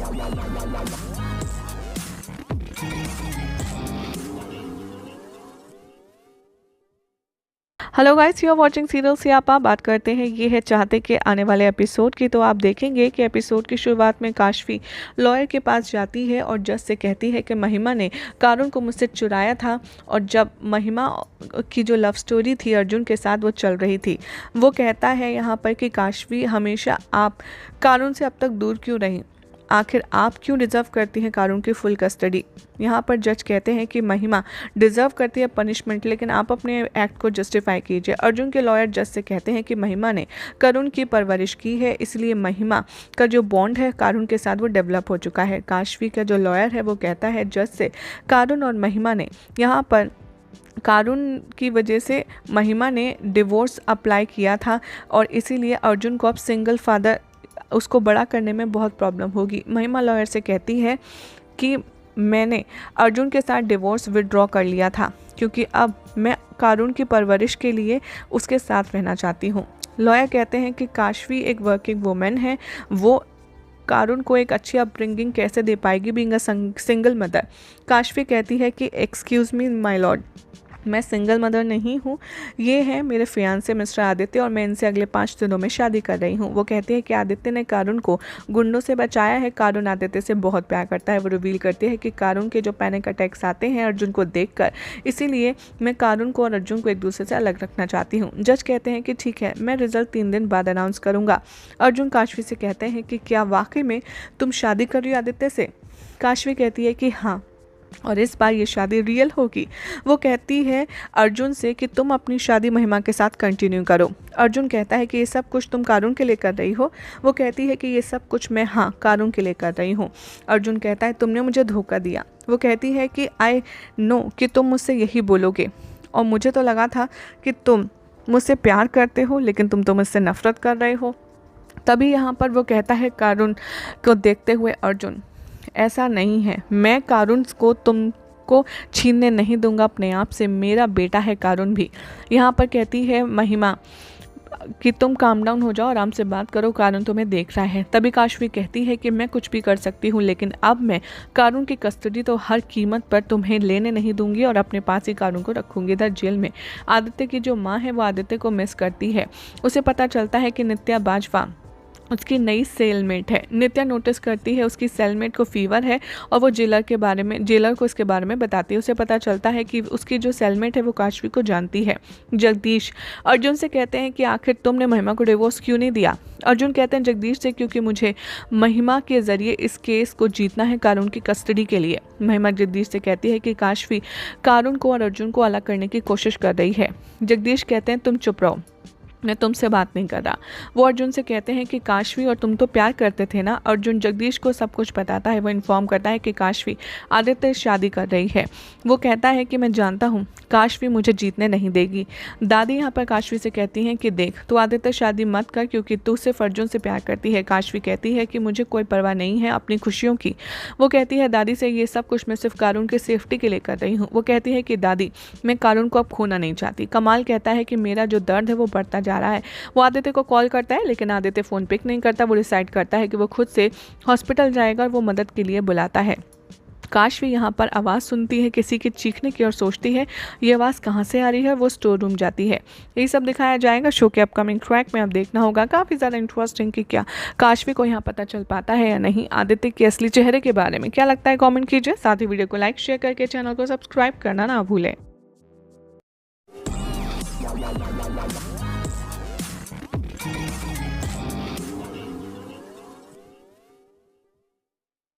Hello guys, you are watching serial Siyapa. बात करते हैं ये है चाहते के आने वाले एपिसोड की। तो आप देखेंगे कि एपिसोड की शुरुआत में काशवी लॉयर के पास जाती है और जज से कहती है कि महिमा ने कारुण को मुझसे चुराया था। और जब महिमा की जो लव स्टोरी थी अर्जुन के साथ वो चल रही थी, वो कहता है यहाँ पर कि काशवी हमेशा आप कारुण से अब तक दूर क्यों रही, आखिर आप क्यों डिज़र्व करती हैं कारुण की फुल कस्टडी। यहाँ पर जज कहते हैं कि महिमा डिज़र्व करती है पनिशमेंट, लेकिन आप अपने एक्ट को जस्टिफाई कीजिए। अर्जुन के लॉयर जज से कहते हैं कि महिमा ने कारुण की परवरिश की है, इसलिए महिमा का जो बॉन्ड है कारुण के साथ वो डेवलप हो चुका है। काशवी का जो लॉयर है वो कहता है जज से कारुण और महिमा ने यहाँ पर कारुण की वजह से महिमा ने डिवोर्स अप्लाई किया था और इसीलिए अर्जुन को अब सिंगल फादर उसको बड़ा करने में बहुत प्रॉब्लम होगी। महिमा लॉयर से कहती है कि मैंने अर्जुन के साथ डिवोर्स विड्रॉ कर लिया था क्योंकि अब मैं कारुण की परवरिश के लिए उसके साथ रहना चाहती हूँ। लॉयर कहते हैं कि काशवी एक वर्किंग वुमेन है, वो कारुण को एक अच्छी अपब्रिंगिंग कैसे दे पाएगी being a single mother. Kashvi कहती है कि एक्सक्यूज़ मी माय लॉर्ड, मैं सिंगल मदर नहीं हूँ, ये है मेरे फियांसे मिस्टर आदित्य और मैं इनसे अगले 5 दिनों में शादी कर रही हूँ। वो कहती है कि आदित्य ने कारुण को गुंडों से बचाया है, कारुण आदित्य से बहुत प्यार करता है। वो रिवील करती है कि कारुण के जो पैनिक अटैक्स आते हैं अर्जुन को देखकर, इसीलिए मैं कारुण को और अर्जुन को एक दूसरे से अलग रखना चाहती हूँ। जज कहते हैं कि ठीक है, मैं रिजल्ट 3 दिन बाद अनाउंस करूँगा। अर्जुन काशवी से कहते हैं कि क्या वाकई में तुम शादी कर रही हो आदित्य से। काशवी कहती है कि हाँ, और इस बार ये शादी रियल होगी। वो कहती है अर्जुन से कि तुम अपनी शादी महिमा के साथ कंटिन्यू करो। अर्जुन कहता है कि ये सब कुछ तुम कारुण के लिए कर रही हो। वो कहती है कि ये सब कुछ मैं हाँ कारुण के लिए कर रही हूँ। अर्जुन कहता है तुमने मुझे धोखा दिया। वो कहती है कि आई नो कि तुम मुझसे यही बोलोगे और मुझे तो लगा था कि तुम मुझसे प्यार करते हो, लेकिन तुम तो मुझसे नफरत कर रहे हो। तभी यहाँ पर वो कहता है कारुण को देखते हुए अर्जुन, ऐसा नहीं है, मैं कारुण को तुमको छीनने नहीं दूंगा अपने आप से, मेरा बेटा है कारुण भी। यहाँ पर कहती है महिमा कि तुम काम डाउन हो जाओ, आराम से बात करो, कारुण तुम्हें देख रहा है। तभी काशवी कहती है कि मैं कुछ भी कर सकती हूँ, लेकिन अब मैं कारुण की कस्टडी तो हर कीमत पर तुम्हें लेने नहीं दूंगी और अपने पास ही कारुण को रखूंगी इधर जेल में। आदित्य की जो माँ है वो आदित्य को मिस करती है। उसे पता चलता है कि नित्या बाजवा उसकी नई सेलमेट है। नित्या नोटिस करती है उसकी सेलमेट को फीवर है और वो जेलर को इसके बारे में बताती है। उसे पता चलता है कि उसकी जो सेलमेट है वो काशवी को जानती है। जगदीश अर्जुन से कहते हैं कि आखिर तुमने महिमा को डिवोर्स क्यों नहीं दिया। अर्जुन कहते हैं जगदीश से क्योंकि मुझे महिमा के ज़रिए इस केस को जीतना है कारुण की कस्टडी के लिए। महिमा जगदीश से कहती है कि काशवी कारुण को और अर्जुन को अलग करने की कोशिश कर रही है। जगदीश कहते हैं तुम चुप रहो, मैं तुमसे बात नहीं कर रहा। वो अर्जुन से कहते हैं कि काशवी और तुम तो प्यार करते थे ना। अर्जुन जगदीश को सब कुछ बताता है। वो इन्फॉर्म करता है कि काशवी आदित्य शादी कर रही है। वो कहता है कि मैं जानता हूँ काशवी मुझे जीतने नहीं देगी। दादी यहाँ पर काशवी से कहती हैं कि देख, तू आदित्य शादी मत कर क्योंकि तू सिर्फ अर्जुन से प्यार करती है। काशवी कहती है कि मुझे कोई परवाह नहीं है अपनी खुशियों की। वो कहती है दादी से ये सब कुछ मैं सिर्फ कारुण की सेफ्टी के लिए कर रही हूँ। वो कहती है कि दादी मैं कारुण को अब खोना नहीं चाहती। कमाल कहता है कि मेरा जो दर्द है वो बढ़ता जा रहा है। वो आदित्य को कॉल करता है लेकिन आदित्य फ़ोन पिक नहीं करता। वो डिसाइड करता है कि वो खुद से हॉस्पिटल जाएगा और वो मदद के लिए बुलाता है। काशवी यहाँ पर आवाज़ सुनती है किसी के चीखने की और सोचती है ये आवाज़ कहाँ से आ रही है। वो स्टोर रूम जाती है। यही सब दिखाया जाएगा शो के अपकमिंग ट्रैक में। अब देखना होगा काफ़ी ज़्यादा इंटरेस्टिंग कि क्या काशवी को यहाँ पता चल पाता है या नहीं आदित्य के असली चेहरे के बारे में। क्या लगता है कमेंट कीजिए, साथ ही वीडियो को लाइक शेयर करके चैनल को सब्सक्राइब करना ना भूलें।